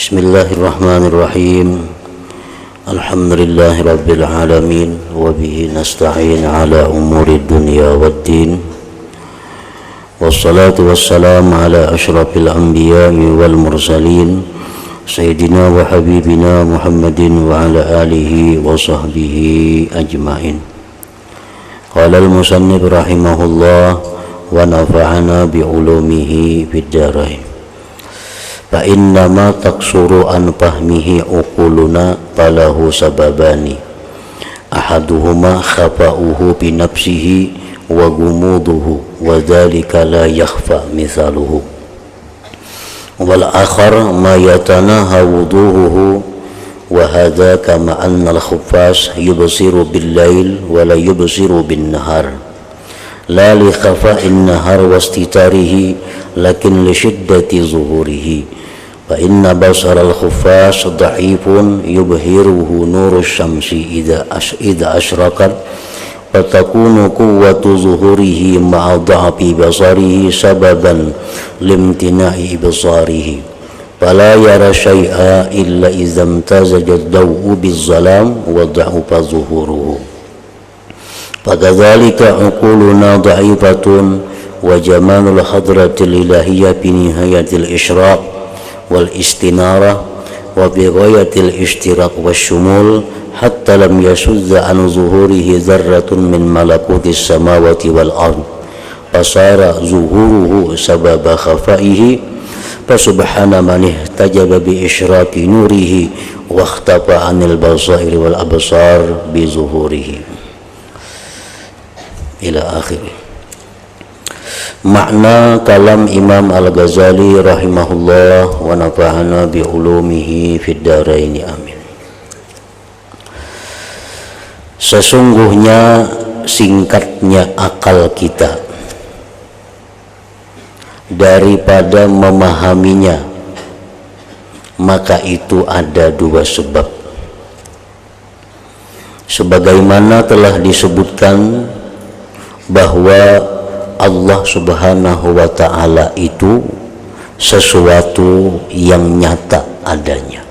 Bismillahirrahmanirrahim. Alhamdulillahi rabbil alamin. Wabihi nasta'in ala umuri dunya waddin. Wassalatu wassalamu ala ashrafil anbiya'i wal mursalin Sayyidina wa habibina Muhammadin wa ala alihi wa sahbihi ajma'in. Qala al-musannif rahimahullah wa nafa'ana bi'ulumihi fid darain. Fa innama taksuru an fahmihi uquluna falahu sababani ahaduhuma khafa'uhu bi nafsihi wa gumuduhu wa dhalika la yakhfa mithaluhu wal akhar ma yatanaha wuduhuhu wa hadha kama anna al-khuffas yubsiru bil lail wa la yubsiru bin nahar la li khafa'in nahar wa istitarihi lakin li shiddati zuhurihi fa inna basar al-khuffas dha'ifun yubhiruhu nuru syamsi idha ashraqat fa takunu quwwatu zuhurihi ma'a dha'fi basarihi sababan limtina'i basarihi fala yara syai'a illa idza imtazaja ad-daw'u biz-zalam wa dha'fa zuhuruhu fakadzalika uquluna dha'ifatun wa jamalul hadratil ilahiyyah bi nihayatil isyraq wal istinarah wa bi ghayatil ishtiraq wasyumul hatta lam yasudda an zuhurihi dzarratun min malakutis samawati wal ard fasara zuhuruhu sababa khafaihi fa subhana man ihtajaba bi isyraqi nurihi wa ikhtafa anil basairi wal absar bi zuhurihi ila akhirih. Makna kalam Imam Al-Ghazali rahimahullah wa nafa'ana bi ulumihi fid dharaini amin. Sesungguhnya singkatnya akal kita daripada memahaminya, maka itu ada dua sebab. Sebagaimana telah disebutkan bahwa Allah subhanahu wa ta'ala itu sesuatu yang nyata adanya,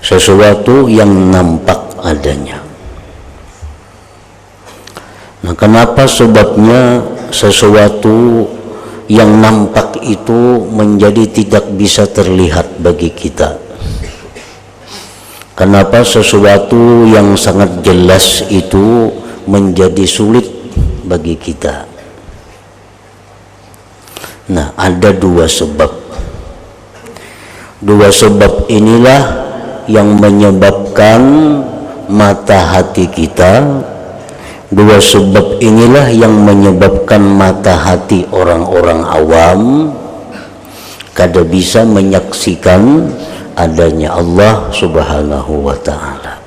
sesuatu yang nampak adanya. Nah, kenapa sebabnya sesuatu yang nampak itu menjadi tidak bisa terlihat bagi kita? Kenapa sesuatu yang sangat jelas itu menjadi sulit bagi kita? Nah, ada dua sebab. Dua sebab inilah yang menyebabkan mata hati kita. Dua sebab inilah yang menyebabkan mata hati orang-orang awam kada bisa menyaksikan adanya Allah subhanahu wa ta'ala.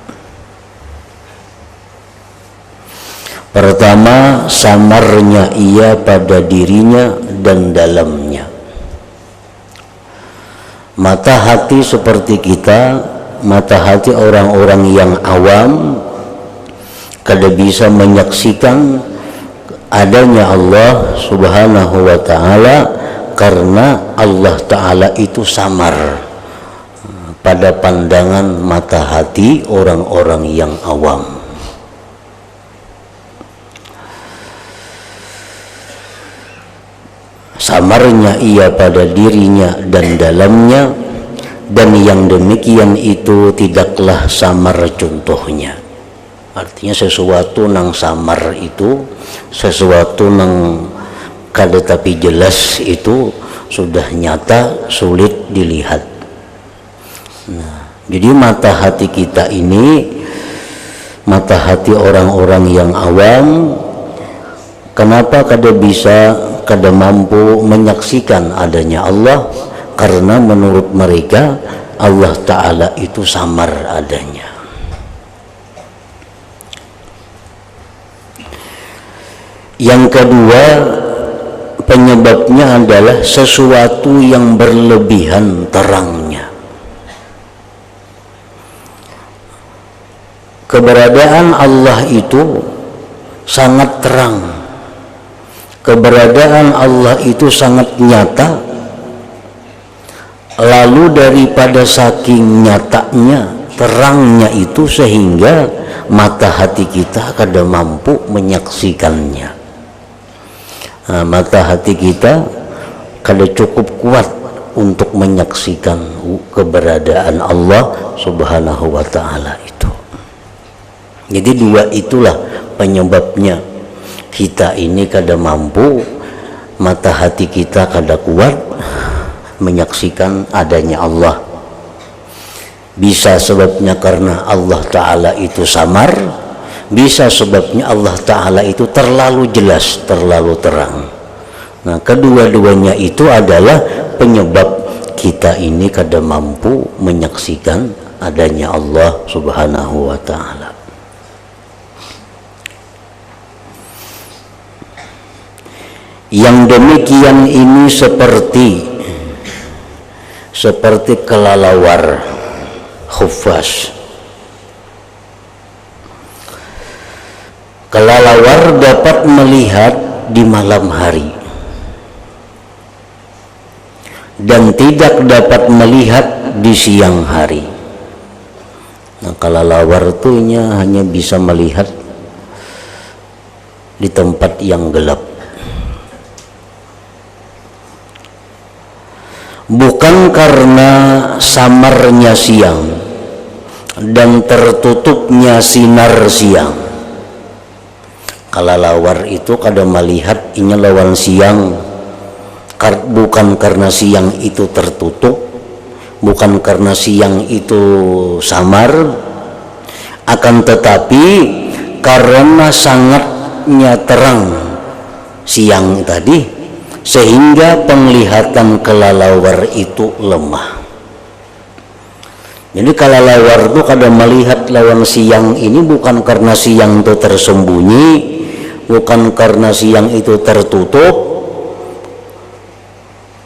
Pertama, samarnya ia pada dirinya dan dalamnya. Mata hati seperti kita, mata hati orang-orang yang awam kada bisa menyaksikan adanya Allah subhanahu wa ta'ala karena Allah ta'ala itu samar pada pandangan mata hati orang-orang yang awam. Samarnya ia pada dirinya dan dalamnya, dan yang demikian itu tidaklah samar contohnya. Artinya sesuatu nang samar itu, sesuatu nang kada tapi jelas itu sudah nyata sulit dilihat. Nah, jadi mata hati kita ini, mata hati orang-orang yang awam, kenapa kada mampu menyaksikan adanya Allah? Karena menurut mereka Allah Ta'ala itu samar adanya. Yang kedua, penyebabnya adalah sesuatu yang berlebihan terangnya. Keberadaan Allah itu sangat terang, keberadaan Allah itu sangat nyata, lalu daripada saking nyatanya terangnya itu sehingga mata hati kita kada mampu menyaksikannya. Mata hati kita kada cukup kuat untuk menyaksikan keberadaan Allah Subhanahu wa ta'ala itu. Jadi dua itulah penyebabnya kita ini kada mampu, mata hati kita kada kuat menyaksikan adanya Allah. Bisa sebabnya karena Allah Ta'ala itu samar, bisa sebabnya Allah Ta'ala itu terlalu jelas, terlalu terang. Nah, kedua-duanya itu adalah penyebab kita ini kada mampu menyaksikan adanya Allah Subhanahu wa ta'ala. Yang demikian ini seperti kelelawar khufas. Kelelawar dapat melihat di malam hari dan tidak dapat melihat di siang hari. Nah, kelelawar itu hanya bisa melihat di tempat yang gelap. Bukan karena samarnya siang dan tertutupnya sinar siang. Kelelawar itu kada melihat inya lawan siang, bukan karena siang itu tertutup, bukan karena siang itu samar, akan tetapi karena sangatnya terang siang tadi sehingga penglihatan kelelawar itu lemah. Jadi kelelawar itu kada melihat lawan siang ini bukan karena siang itu tersembunyi, bukan karena siang itu tertutup.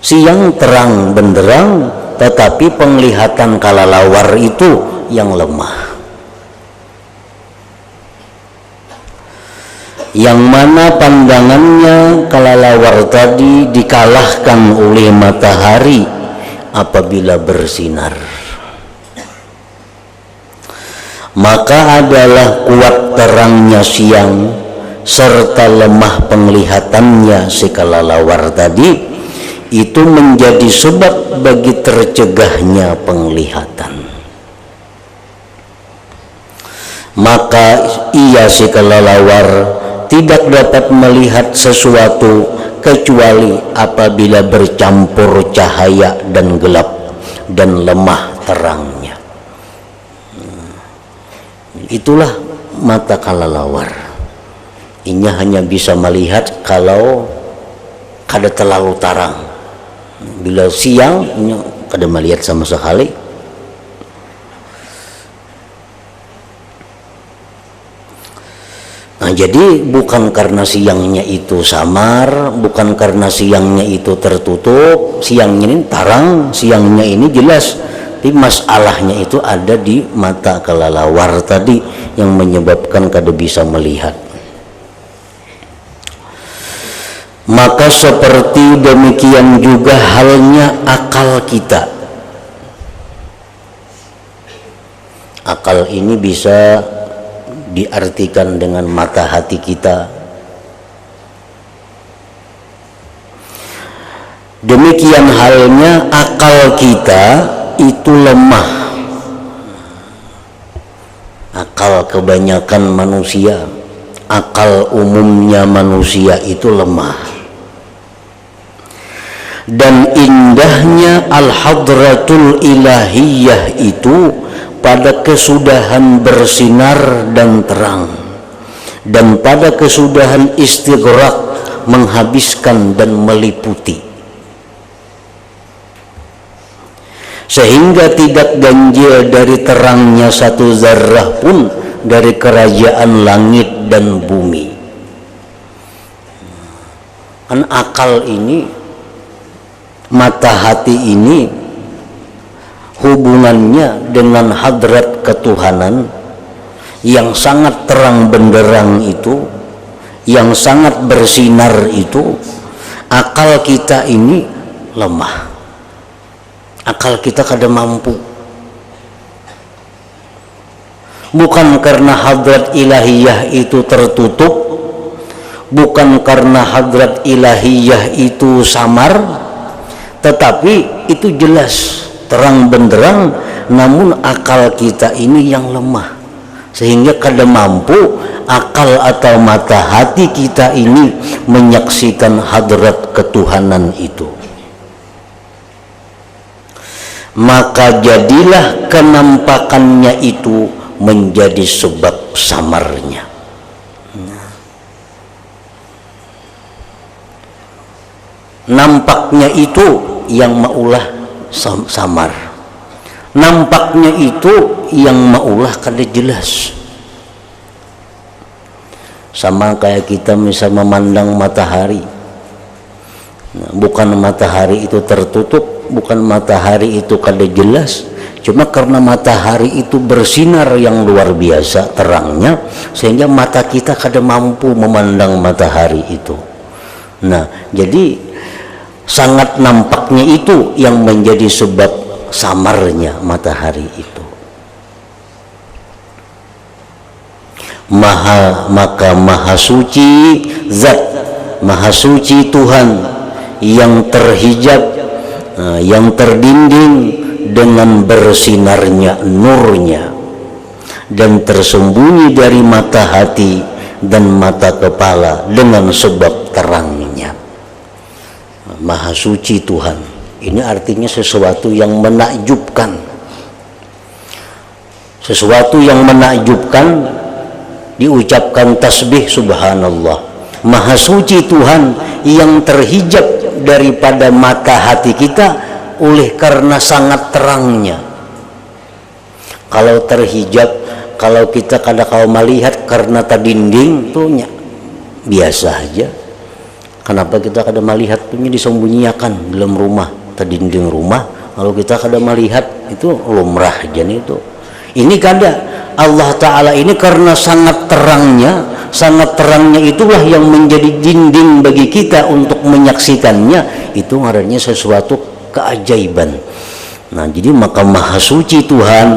Siang terang benderang, tetapi penglihatan kelelawar itu yang lemah. Yang mana pandangannya kelelawar tadi dikalahkan oleh matahari apabila bersinar. Maka adalah kuat terangnya siang serta lemah penglihatannya si kelelawar tadi itu menjadi sebab bagi tercegahnya penglihatan. Maka ia si kelelawar tidak dapat melihat sesuatu kecuali apabila bercampur cahaya dan gelap dan lemah terangnya. Itulah mata kelelawar. Inya hanya bisa melihat kalau kada terlalu terang. Bila siang inya kada melihat sama sekali. Nah, jadi bukan karena siangnya itu samar, bukan karena siangnya itu tertutup, siangnya ini terang, siangnya ini jelas. Tapi masalahnya itu ada di mata kelelawar tadi yang menyebabkan kada bisa melihat. Maka seperti demikian juga halnya akal kita. Akal ini bisa diartikan dengan mata hati kita. Demikian halnya akal kita itu lemah. Akal kebanyakan manusia, akal umumnya manusia itu lemah. Dan indahnya al-hadratul ilahiyah itu pada kesudahan bersinar dan terang, dan pada kesudahan istighraq menghabiskan dan meliputi, sehingga tidak ganjil dari terangnya satu zarrah pun dari kerajaan langit dan bumi. Kan akal ini, mata hati ini hubungannya dengan hadrat ketuhanan yang sangat terang benderang itu, yang sangat bersinar itu, akal kita ini lemah. akal kita kada mampu. Bukan karena hadrat ilahiyah itu tertutup, bukan karena hadrat ilahiyah itu samar, tetapi itu jelas terang benderang, namun akal kita ini yang lemah sehingga kada mampu akal atau mata hati kita ini menyaksikan hadrat ketuhanan itu. Maka jadilah kenampakannya itu menjadi sebab samarnya. Nampaknya itu yang maulah samar, nampaknya itu yang maulah kada jelas. Sama kayak kita misal memandang matahari, bukan matahari itu tertutup, bukan matahari itu kada jelas, cuma karena matahari itu bersinar yang luar biasa terangnya sehingga mata kita kada mampu memandang matahari itu. Nah, jadi sangat nampaknya itu yang menjadi sebab samarnya matahari itu. Maka maha suci zat, maha suci Tuhan yang terhijab, yang terdinding dengan bersinarnya nurnya dan tersembunyi dari mata hati dan mata kepala dengan sebab terangnya. Maha suci Tuhan ini artinya sesuatu yang menakjubkan, sesuatu yang menakjubkan. Diucapkan tasbih subhanallah, maha suci Tuhan yang terhijab daripada mata hati kita oleh karena sangat terangnya. Kalau terhijab, kalau kita kada kau melihat karena terdinding tuh biasa aja. Kenapa kita kada melihat punya disembunyikan dalam rumah, terdinding rumah, kalau kita kada melihat itu lumrah aja nih itu. Ini kada. Allah Ta'ala ini karena sangat terangnya itulah yang menjadi dinding bagi kita untuk menyaksikannya. Itu ngarannya sesuatu keajaiban. Nah, jadi maka maha suci Tuhan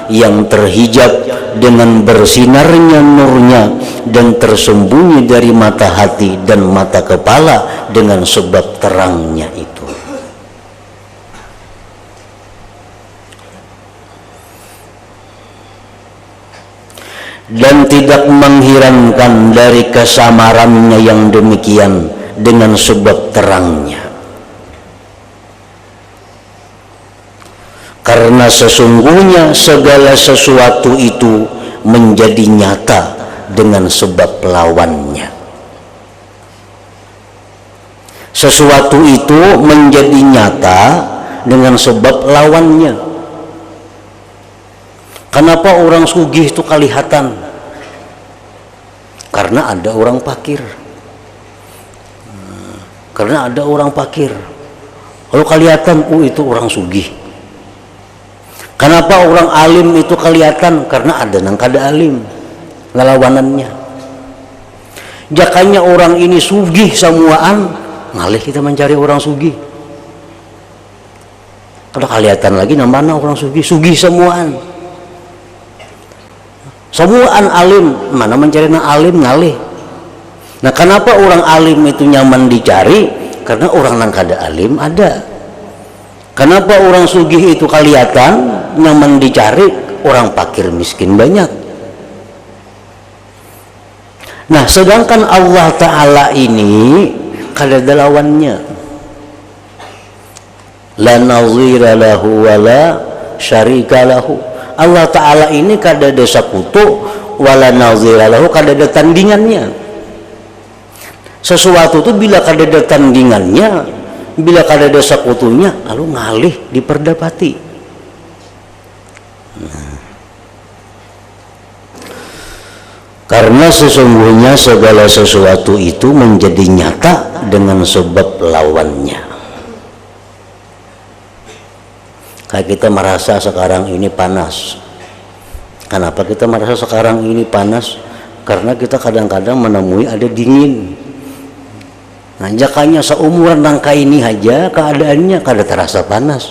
yang terhijab dengan bersinarnya nurnya dan tersembunyi dari mata hati dan mata kepala dengan sebab terangnya itu. Dan tidak mengherankan dari kesamarannya yang demikian dengan sebab terangnya, karena sesungguhnya segala sesuatu itu menjadi nyata dengan sebab lawannya. Sesuatu itu menjadi nyata dengan sebab lawannya. Kenapa orang sugih itu kelihatan? Karena ada orang fakir. Karena ada orang fakir. Kalau kelihatan, itu orang sugih. Kenapa orang alim itu kelihatan? Karena ada nang kada alim, ngelawanannya. Jakanya orang ini sugih semuaan, ngalih kita mencari orang sugih. Kalau kelihatan lagi, namanya orang sugih, sugih semuaan. Semuaan alim, mana mencari nang alim ngalih. Nah, kenapa orang alim itu nyaman dicari? Karena orang nang kada alim ada. Kenapa orang sugih itu kelihatan nyaman dicari? Orang fakir miskin banyak. Nah, sedangkan Allah Ta'ala ini kada ada lawannya. La nazira lahu wa la syarika lahu. Allah Ta'ala ini kada ada sekutu, wala nazira lahu, kada ada tandingannya. Sesuatu itu bila kada ada tandingannya, bila kada ada sekutunya, lalu ngalih diperdapati. Karena sesungguhnya segala sesuatu itu menjadi nyata dengan sebab lawannya. Kayak kita merasa sekarang ini panas. Kenapa kita merasa sekarang ini panas? Karena kita kadang-kadang menemui ada dingin. Nah, jakanya seumuran rangka ini aja keadaannya kada terasa panas.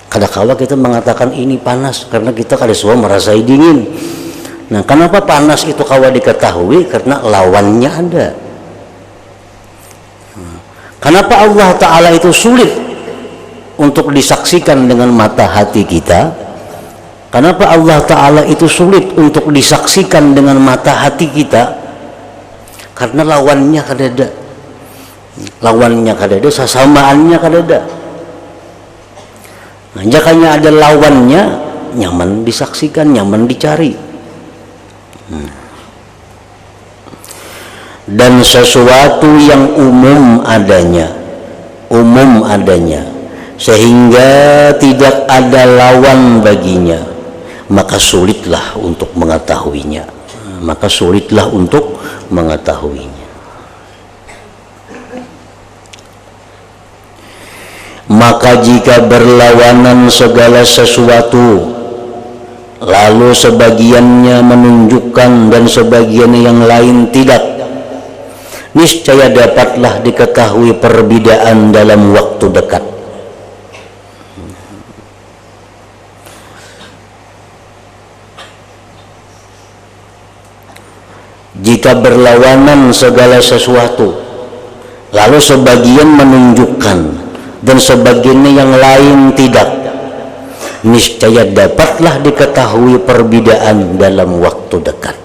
Kadang-kala kita mengatakan ini panas karena kita kada semua merasai dingin. Nah, kenapa panas itu kawa diketahui? Karena lawannya ada. Kenapa Allah Ta'ala itu sulit untuk disaksikan dengan mata hati kita? Kenapa Allah Ta'ala itu sulit untuk disaksikan dengan mata hati kita? Karena lawannya kada ada. Lawannya kada ada, sesamaannya kada ada. Nah, jakanya ada lawannya, nyaman disaksikan, nyaman dicari. Dan sesuatu yang umum adanya, sehingga tidak ada lawan baginya, maka sulitlah untuk mengetahuinya. Maka jika berlawanan segala sesuatu, lalu sebagiannya menunjukkan dan sebagiannya yang lain tidak, niscaya dapatlah diketahui perbedaan dalam waktu dekat. Jika berlawanan segala sesuatu, lalu sebagian menunjukkan dan sebagiannya yang lain tidak, niscaya dapatlah diketahui perbedaan dalam waktu dekat.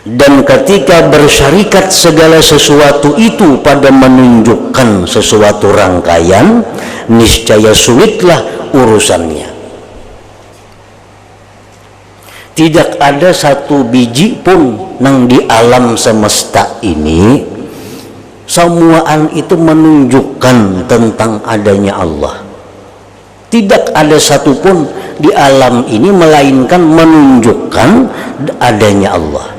Dan ketika bersyarikat segala sesuatu itu pada menunjukkan sesuatu rangkaian, niscaya sulitlah urusannya. Tidak ada satu biji pun nang di alam semesta ini, semuaan itu menunjukkan tentang adanya Allah. Tidak ada satupun di alam ini melainkan menunjukkan adanya Allah.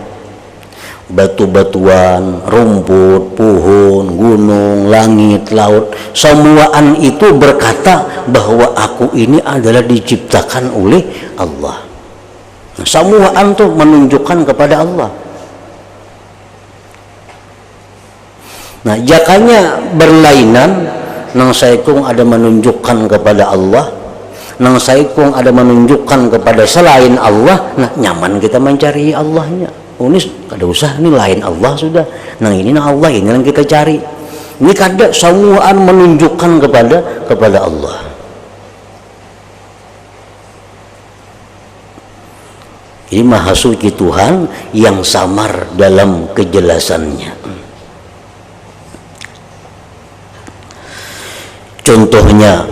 Batu-batuan, rumput, pohon, gunung, langit, laut, semuaan itu berkata bahwa aku ini adalah diciptakan oleh Allah. Nah, semuaan itu menunjukkan kepada Allah. Nah, jakanya berlainan, nang saikung ada menunjukkan kepada Allah, nang saikung ada menunjukkan kepada selain Allah. Nah, nyaman kita mencari Allahnya. Ini kada usah, ini lain Allah sudah. Nang ini nang Allah, ini yang kita cari. Ini kada semuaan menunjukkan kepada Allah. Ini Maha Suci Tuhan yang samar dalam kejelasannya. Contohnya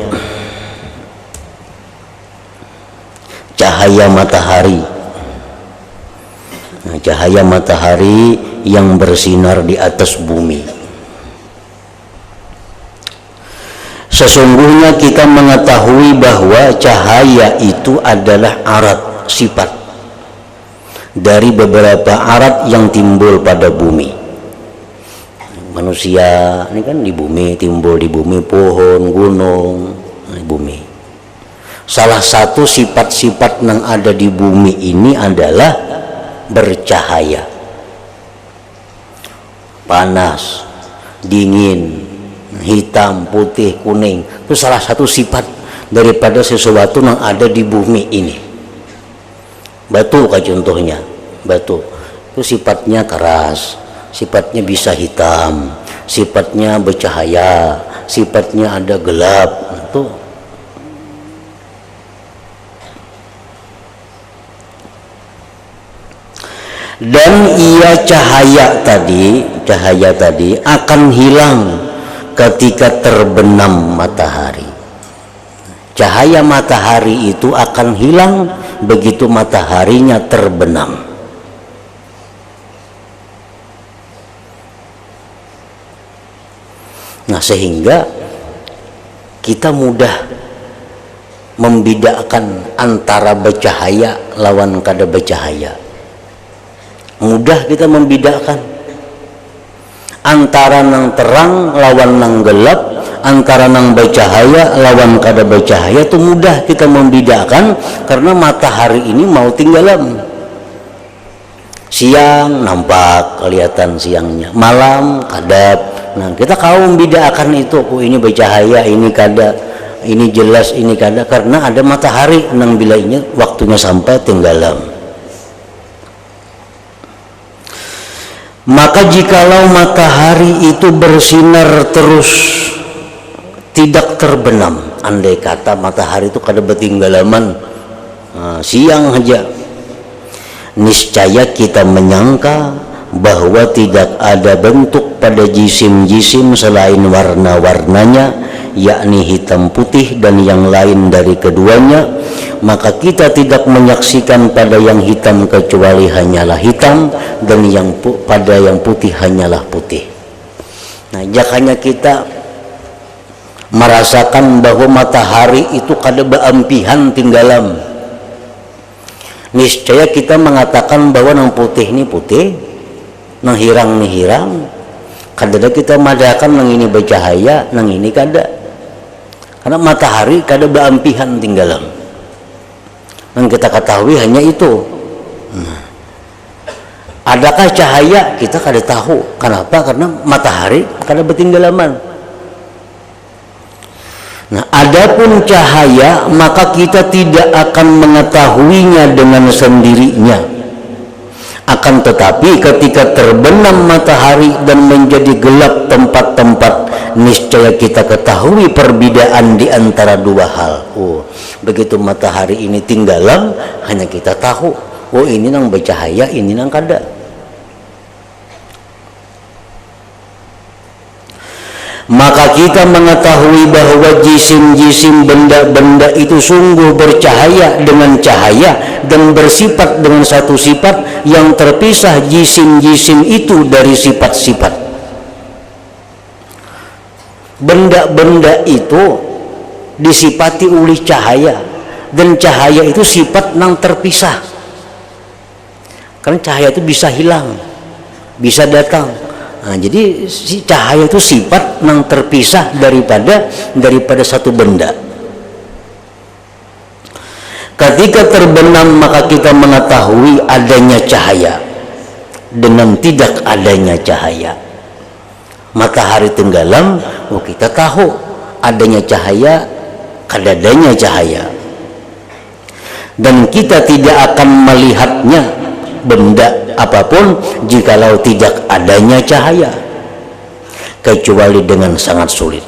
cahaya matahari. Nah, cahaya matahari yang bersinar di atas bumi. Sesungguhnya kita mengetahui bahwa cahaya itu adalah arat, sifat dari beberapa arat yang timbul pada bumi. Manusia ini kan di bumi, timbul di bumi, pohon, gunung, di bumi. Salah satu sifat-sifat yang ada di bumi ini adalah bercahaya. Panas, dingin, hitam, putih, kuning, itu salah satu sifat daripada sesuatu yang ada di bumi ini. Batu kah contohnya, batu itu sifatnya keras, sifatnya bisa hitam, sifatnya bercahaya, sifatnya ada gelap. Itu dan ia cahaya tadi akan hilang ketika terbenam matahari. Cahaya matahari itu akan hilang begitu mataharinya terbenam. Nah, sehingga kita mudah membedakan antara bercahaya lawan kada bercahaya. Mudah kita membedakan antara nang terang lawan nang gelap, antara nang bercahaya lawan kada bercahaya. Itu mudah kita membedakan karena matahari ini mau tinggalan. Siang nampak kelihatan siangnya, malam kadap. Nah, kita kau membedakan itu, oh ini bercahaya, ini kada. ini jelas ini kada karena ada matahari nang bilainya waktunya sampai tenggelam. Maka jikalau matahari itu bersinar terus tidak terbenam, andai kata matahari itu kada bertinggalaman siang aja, niscaya kita menyangka bahwa tidak ada bentuk pada jisim-jisim selain warna-warnanya, yakni hitam putih dan yang lain dari keduanya. Maka kita tidak menyaksikan pada yang hitam kecuali hanyalah hitam, dan pada yang putih hanyalah putih. Nah, jakanya kita merasakan bahwa matahari itu kada beampihan tinggalam, niscaya kita mengatakan bahwa nang putih ini putih, nang hirang ni hirang. Kada kita madakan nang ini bercahaya, nang ini kada, karena matahari kada beampihan tinggalam. Yang kita ketahui hanya itu. Adakah cahaya? Kita kada tahu. Kenapa? Karena matahari kada bertinggalaman. Nah, adapun cahaya maka kita tidak akan mengetahuinya dengan sendirinya. Akan tetapi ketika terbenam matahari dan menjadi gelap tempat-tempat, niscaya kita ketahui perbedaan di antara dua hal. Begitu matahari ini tinggalam, hanya kita tahu, ini nang bercahaya, ini nang kada. Maka kita mengetahui bahwa jisim-jisim benda-benda itu sungguh bercahaya dengan cahaya dan bersifat dengan satu sifat yang terpisah jisim-jisim itu dari sifat-sifat. Benda-benda itu disifati oleh cahaya, dan cahaya itu sifat nang terpisah. Karena cahaya itu bisa hilang, bisa datang. Nah, jadi si cahaya itu sifat nang terpisah daripada satu benda. Ketika terbenam maka kita mengetahui adanya cahaya dengan tidak adanya cahaya. Matahari tenggelam, kita tahu adanya cahaya, kadadanya cahaya. Dan kita tidak akan melihatnya benda apapun jikalau tidak adanya cahaya, kecuali dengan sangat sulit.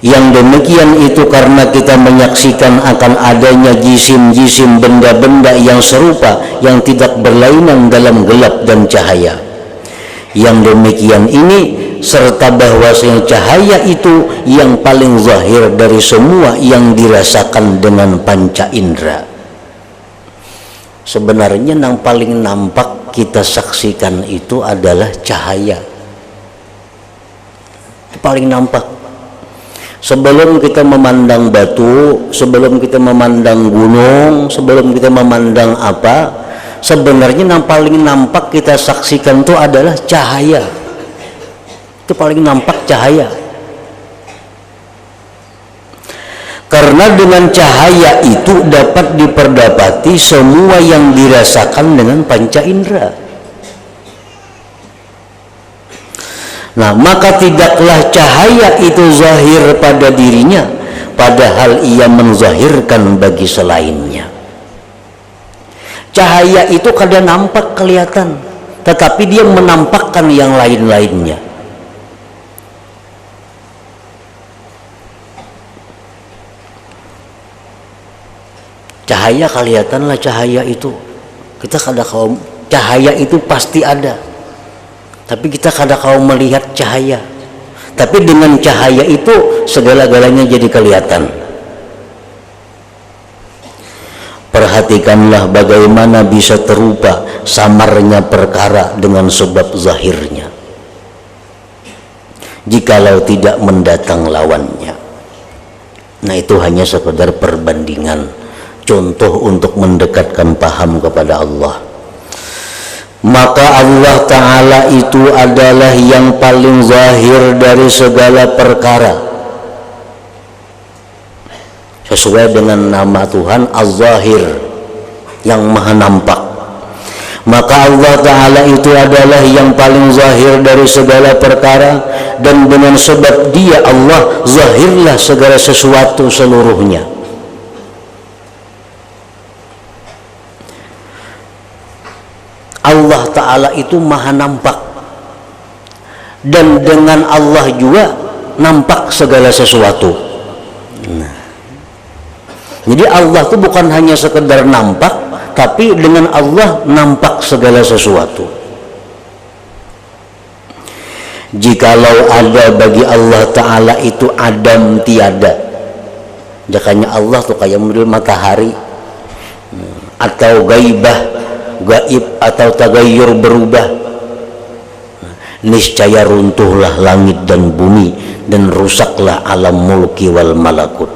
Yang demikian itu karena kita menyaksikan akan adanya jisim-jisim benda-benda yang serupa yang tidak berlainan dalam gelap dan cahaya. Yang demikian ini serta bahwasanya cahaya itu yang paling zahir dari semua yang dirasakan dengan panca indera. Sebenarnya yang paling nampak kita saksikan itu adalah cahaya. Itu paling nampak. Sebelum kita memandang batu, sebelum kita memandang gunung, sebelum kita memandang apa, sebenarnya yang paling nampak kita saksikan itu adalah cahaya. Itu paling nampak cahaya. Karena dengan cahaya itu dapat diperdapati semua yang dirasakan dengan panca indera. Nah, maka tidaklah cahaya itu zahir pada dirinya, padahal ia menzahirkan bagi selainnya. Cahaya itu kadang nampak kelihatan, tetapi dia menampakkan yang lain-lainnya. Cahaya kelihatanlah cahaya itu. Kita kada kaum cahaya itu pasti ada. Tapi kita kada kaum melihat cahaya. Tapi dengan cahaya itu segala-galanya jadi kelihatan. Perhatikanlah bagaimana bisa terupa samarnya perkara dengan sebab zahirnya, jikalau tidak mendatang lawannya. Nah, itu hanya sekedar perbandingan, contoh untuk mendekatkan paham kepada Allah. Maka Allah Ta'ala itu adalah yang paling zahir dari segala perkara, sesuai dengan nama Tuhan Az-Zahir, yang maha nampak. Maka Allah Ta'ala itu adalah yang paling zahir dari segala perkara, dan dengan sebab dia Allah zahirlah segala sesuatu seluruhnya. Allah Ta'ala itu maha nampak, dan dengan Allah juga nampak segala sesuatu. Nah, jadi Allah itu bukan hanya sekedar nampak, tapi dengan Allah nampak segala sesuatu. Jikalau ada bagi Allah Ta'ala itu adam tiada, jakanya Allah tuh kayak model matahari, atau gaibah, gaib atau tagayyur berubah, niscaya runtuhlah langit dan bumi dan rusaklah alam mulki wal malakut.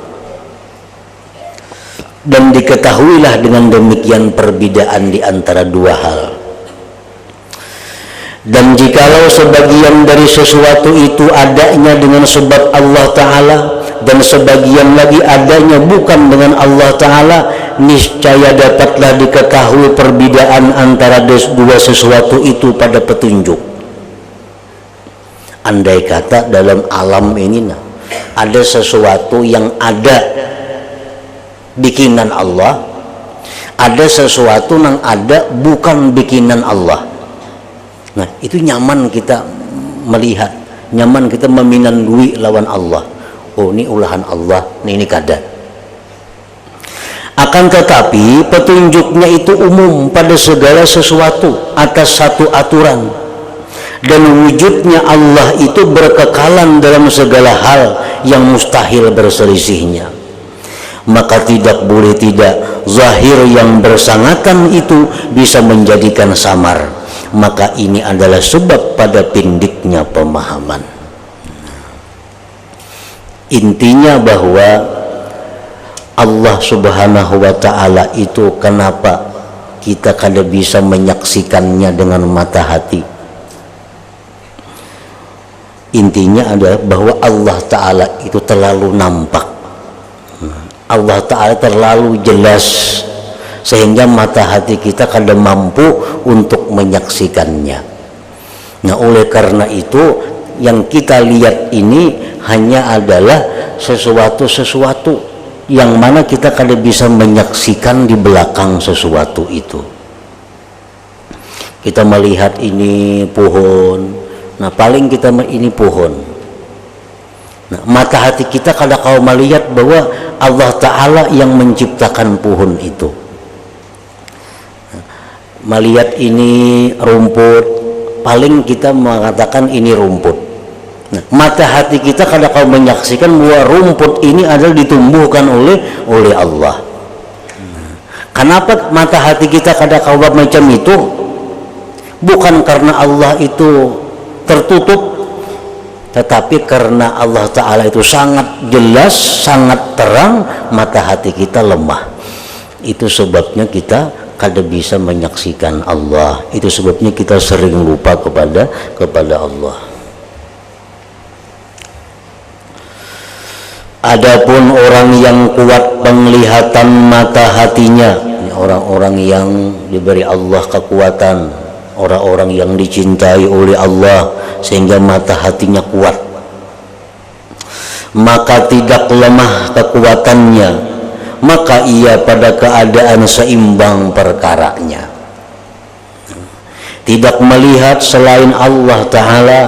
Dan diketahuilah dengan demikian perbedaan di antara dua hal. Dan jikalau sebagian dari sesuatu itu adanya dengan sebab Allah Ta'ala, dan sebagian lagi adanya bukan dengan Allah Ta'ala, niscaya dapatlah diketahui perbedaan antara dua sesuatu itu pada petunjuk. Andai kata dalam alam ini ada sesuatu yang ada bikinan Allah, ada sesuatu yang ada bukan bikinan Allah. Nah, itu nyaman kita melihat, nyaman kita meminandui lawan Allah. Oh, ini ulahan Allah, ini kada. Akan tetapi petunjuknya itu umum pada segala sesuatu atas satu aturan, dan wujudnya Allah itu berkekalan dalam segala hal yang mustahil berselisihnya. Maka tidak boleh tidak zahir yang bersangatan itu bisa menjadikan samar. Maka ini adalah sebab pada pindiknya pemahaman. Intinya bahwa Allah Subhanahu wa Ta'ala itu kenapa kita kada bisa menyaksikannya dengan mata hati. Intinya adalah bahwa Allah Ta'ala itu terlalu nampak, Allah Ta'ala terlalu jelas, sehingga mata hati kita kada mampu untuk menyaksikannya. Nah, oleh karena itu yang kita lihat ini hanya adalah sesuatu-sesuatu yang mana kita kada bisa menyaksikan di belakang sesuatu itu. Kita melihat ini pohon, nah paling kita ini pohon. Nah, mata hati kita kada kau melihat bahwa Allah Ta'ala yang menciptakan pohon itu. Nah, melihat ini rumput, paling kita mengatakan ini rumput. Nah, mata hati kita kada kau menyaksikan bahwa rumput ini adalah ditumbuhkan oleh Allah. Nah, kenapa mata hati kita kada kau macam itu? Bukan karena Allah itu tertutup, tetapi karena Allah Ta'ala itu sangat jelas, sangat terang, mata hati kita lemah. Itu sebabnya kita kada bisa menyaksikan Allah. Itu sebabnya kita sering lupa kepada Allah. Adapun orang yang kuat penglihatan mata hatinya, orang-orang yang diberi Allah kekuatan, orang-orang yang dicintai oleh Allah sehingga mata hatinya kuat, maka tidak lemah kekuatannya, maka ia pada keadaan seimbang perkaranya, tidak melihat selain Allah Ta'ala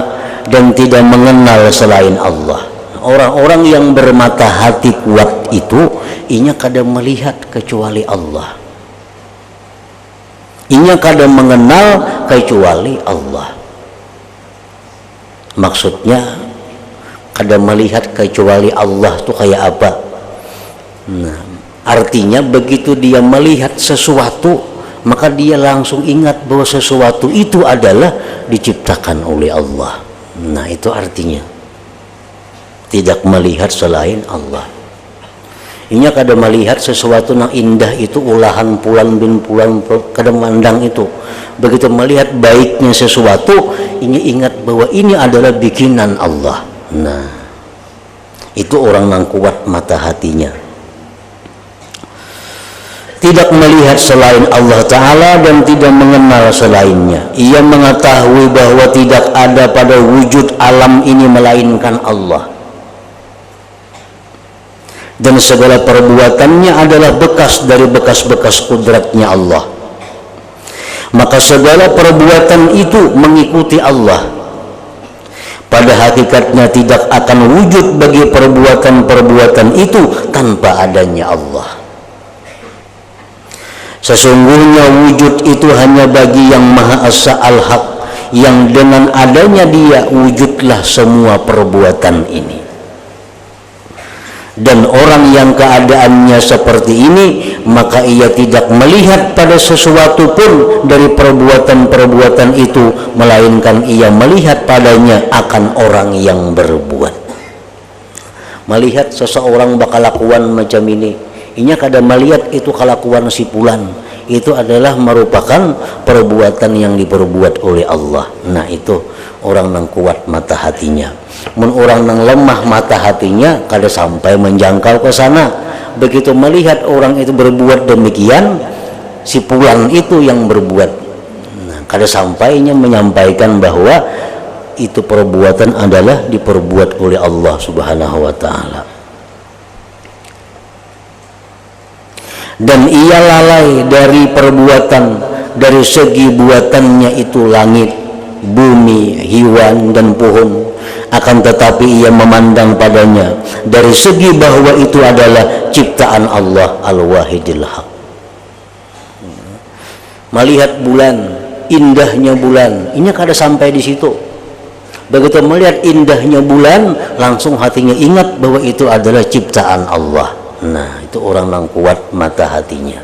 dan tidak mengenal selain Allah. Orang-orang yang bermata hati kuat itu inya kada melihat kecuali Allah, inya kada mengenal kecuali Allah. Maksudnya kada melihat kecuali Allah itu kayak apa? Nah, artinya begitu dia melihat sesuatu, maka dia langsung ingat bahwa sesuatu itu adalah diciptakan oleh Allah. Nah, itu artinya tidak melihat selain Allah. Inya kada melihat sesuatu yang indah itu ulahan pulan bin pulan kada mandang itu. Begitu melihat baiknya sesuatu, inya ingat bahwa ini adalah bikinan Allah. Nah, itu orang yang kuat mata hatinya. tidak melihat selain Allah Ta'ala dan tidak mengenal selainnya. Ia mengetahui bahwa tidak ada pada wujud alam ini melainkan Allah, dan segala perbuatannya adalah bekas dari bekas-bekas kudratnya Allah. Maka segala perbuatan itu mengikuti Allah. Pada hakikatnya tidak akan wujud bagi perbuatan-perbuatan itu tanpa adanya Allah. Sesungguhnya wujud itu hanya bagi yang Maha Esa Al-Haq, yang dengan adanya Dia wujudlah semua perbuatan ini. Dan orang yang keadaannya seperti ini, maka ia tidak melihat pada sesuatu pun dari perbuatan-perbuatan itu, melainkan ia melihat padanya akan orang yang berbuat. Melihat seseorang bakal lakukan macam ini, inya kada melihat itu kelakuan si fulan, itu adalah merupakan perbuatan yang diperbuat oleh Allah. Nah, itu orang yang kuat mata hatinya. Mun orang yang lemah mata hatinya kada sampai menjangkau ke sana. Begitu melihat orang itu berbuat demikian, si fulan itu yang berbuat, nah, kada sampainya menyampaikan bahwa itu perbuatan adalah diperbuat oleh Allah Subhanahu wa Ta'ala. Dan ia lalai dari perbuatan, dari segi buatannya itu langit, bumi, hewan dan pohon, akan tetapi ia memandang padanya dari segi bahwa itu adalah ciptaan Allah Al-Wahidil Haq. Melihat bulan, indahnya bulan, ini kada sampai di situ. Begitu melihat indahnya bulan, langsung hatinya ingat bahwa itu adalah ciptaan Allah. Nah, itu orang yang kuat mata hatinya.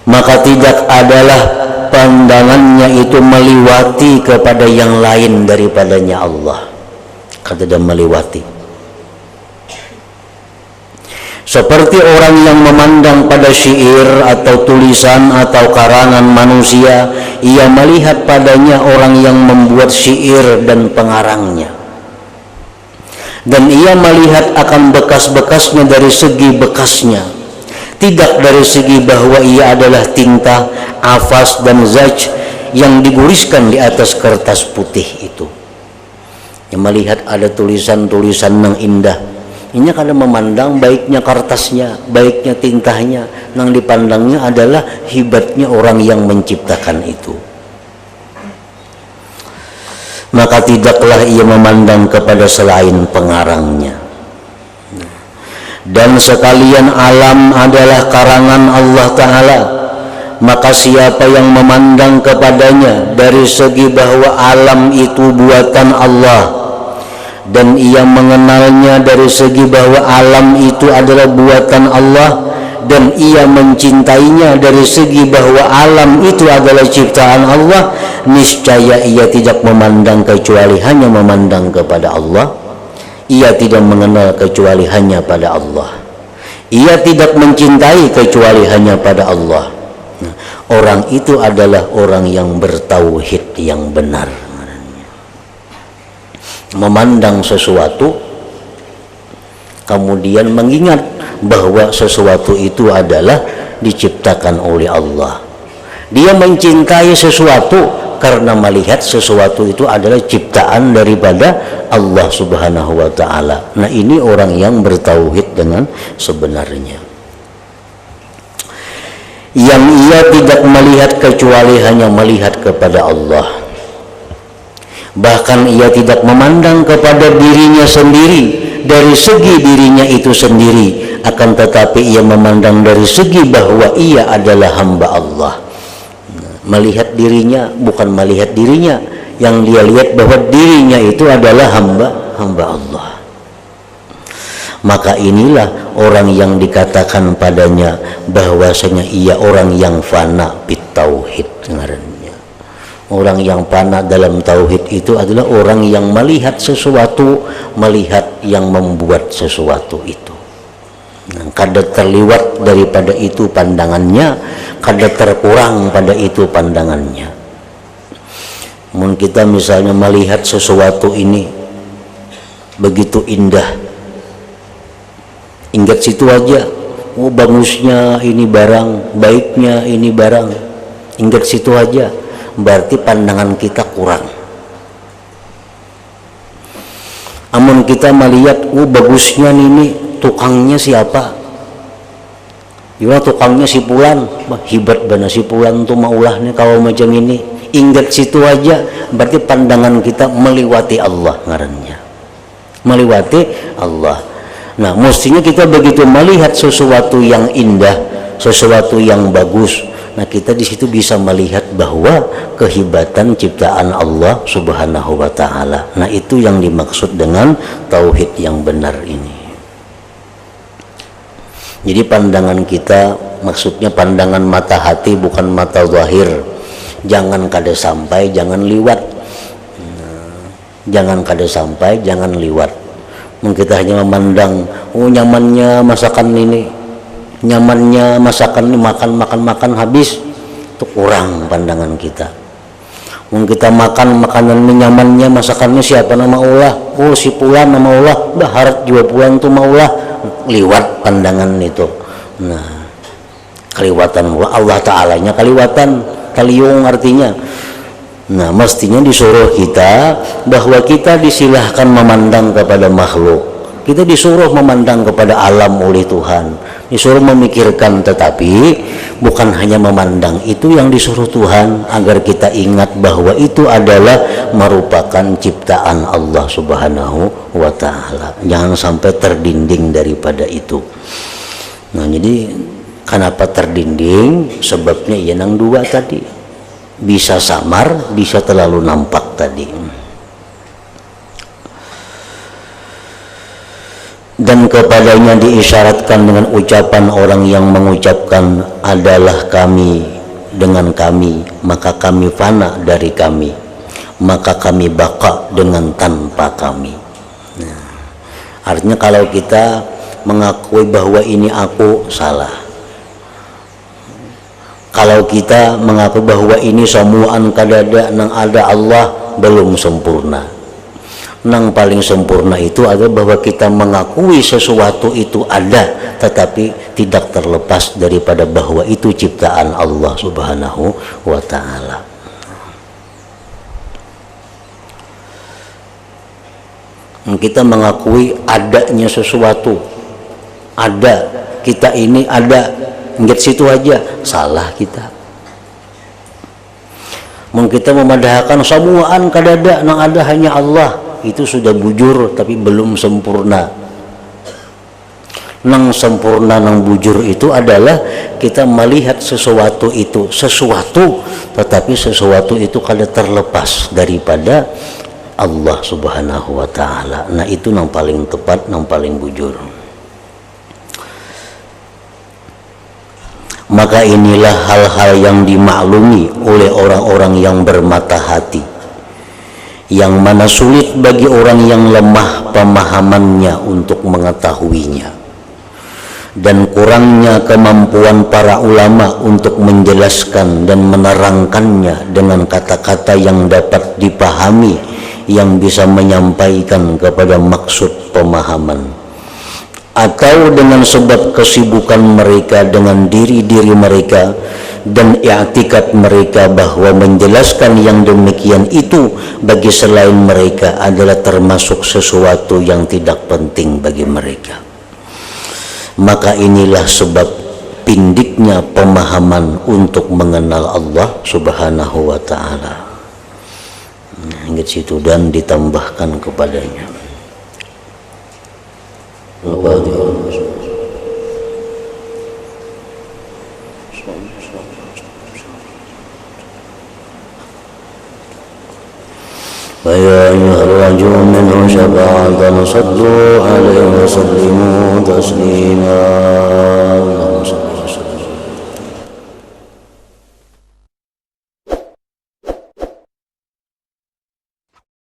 Maka tidak adalah pandangannya itu meliwati kepada yang lain daripadanya Allah. Kada meliwati. Seperti orang yang memandang pada syair atau tulisan atau karangan manusia, ia melihat padanya orang yang membuat syair dan pengarangnya. Dan ia melihat akan bekas-bekasnya dari segi bekasnya, tidak dari segi bahwa ia adalah tinta, afas dan zaj yang diguriskan di atas kertas putih itu. Yang melihat ada tulisan-tulisan yang indah, ini kada memandang baiknya kertasnya, baiknya tintanya, yang dipandangnya adalah hebatnya orang yang menciptakan itu. Maka tidaklah ia memandang kepada selain pengarangnya. Dan sekalian alam adalah karangan Allah Ta'ala, maka siapa yang memandang kepadanya dari segi bahwa alam itu buatan Allah, dan ia mengenalnya dari segi bahwa alam itu adalah buatan Allah, dan ia mencintainya dari segi bahwa alam itu adalah ciptaan Allah, niscaya ia tidak memandang kecuali hanya memandang kepada Allah. Ia tidak mengenal kecuali hanya pada Allah. Ia tidak mencintai kecuali hanya pada Allah. Nah, orang itu adalah orang yang bertauhid yang benar. Memandang sesuatu, kemudian mengingat bahwa sesuatu itu adalah diciptakan oleh Allah. Dia mencintai sesuatu karena melihat sesuatu itu adalah ciptaan daripada Allah Subhanahu wa Ta'ala. Nah, ini orang yang bertauhid dengan sebenarnya, yang ia tidak melihat kecuali hanya melihat kepada Allah. Bahkan ia tidak memandang kepada dirinya sendiri dari segi dirinya itu sendiri, akan tetapi ia memandang dari segi bahwa ia adalah hamba Allah. Melihat dirinya bukan melihat dirinya, yang dia lihat bahwa dirinya itu adalah hamba Allah. Maka inilah orang yang dikatakan padanya bahwasanya ia orang yang fana bit tauhid. Ngarannya orang yang fana dalam tauhid itu adalah orang yang melihat sesuatu, melihat yang membuat sesuatu itu. Kada terliwat daripada itu pandangannya, kada terkurang pada itu pandangannya. Mungkin kita misalnya melihat sesuatu ini begitu indah, ingat situ aja, oh bagusnya ini barang, baiknya ini barang, ingat situ aja, berarti pandangan kita kurang. Amun kita melihat, oh bagusnya ini tukangnya siapa, gimana tukangnya si Pulan, hebat benar si Pulan tuh maulah nih kalau macam ini, ingat situ aja, berarti pandangan kita meliwati Allah ngarannya, meliwati Allah. Nah mestinya kita begitu melihat sesuatu yang indah, sesuatu yang bagus, nah kita di situ bisa melihat bahwa kehebatan ciptaan Allah Subhanahu wa Ta'ala. Nah itu yang dimaksud dengan tauhid yang benar ini. Jadi pandangan kita, maksudnya pandangan mata hati bukan mata zahir. Jangan kada sampai, jangan liwat. Jangan kada sampai, jangan liwat. Kita hanya memandang, oh nyamannya masakan ini, nyamannya masakan ini, makan habis, itu kurang pandangan kita. Kita makan makanan ini nyamannya, masakannya siapa nama Allah, oh si Pulan nama Allah, dah harap juga Pulan tuh maulah, liwat pandangan itu. Nah keliwatan Allah Ta'alanya, keliwatan kaliung artinya. Nah mestinya disuruh kita bahwa kita disilahkan memandang kepada makhluk, kita disuruh memandang kepada alam oleh Tuhan, disuruh memikirkan, tetapi bukan hanya memandang, itu yang disuruh Tuhan agar kita ingat bahwa itu adalah merupakan ciptaan Allah Subhanahu wa Ta'ala. Jangan sampai terdinding daripada itu. Nah jadi kenapa terdinding? Sebabnya ya nang dua tadi, bisa samar, bisa terlalu nampak tadi. Dan kepadanya diisyaratkan dengan ucapan orang yang mengucapkan adalah kami dengan kami, maka kami fana dari kami, maka kami baka dengan tanpa kami. Nah, artinya kalau kita mengakui bahwa ini aku, salah. Kalau kita mengaku bahwa ini semuaan kadada nang ada Allah, belum sempurna. Nang paling sempurna itu adalah bahwa kita mengakui sesuatu itu ada, tetapi tidak terlepas daripada bahwa itu ciptaan Allah Subhanahu wa Ta'ala. Kita mengakui adanya sesuatu, ada, kita ini ada, ingat situ aja, salah kita. Kita memadahkan semuaan kadada nang ada hanya Allah, itu sudah bujur tapi belum sempurna. Nang sempurna nang bujur itu adalah kita melihat sesuatu itu sesuatu, tetapi sesuatu itu kada terlepas daripada Allah Subhanahu wa Ta'ala. Nah itu nang paling tepat, nang paling bujur. Maka inilah hal-hal yang dimaklumi oleh orang-orang yang bermata hati, yang mana sulit bagi orang yang lemah pemahamannya untuk mengetahuinya, dan kurangnya kemampuan para ulama untuk menjelaskan dan menerangkannya dengan kata-kata yang dapat dipahami, yang bisa menyampaikan kepada maksud pemahaman, atau dengan sebab kesibukan mereka dengan diri-diri mereka dan i'tikad mereka bahwa menjelaskan yang demikian itu bagi selain mereka adalah termasuk sesuatu yang tidak penting bagi mereka. Maka inilah sebab pindiknya pemahaman untuk mengenal Allah Subhanahu wa Ta'ala. Ingat situ, dan ditambahkan kepadanya. فيا أيها الرجل منه شفاعة صلوا عليه وسلموا تسليما.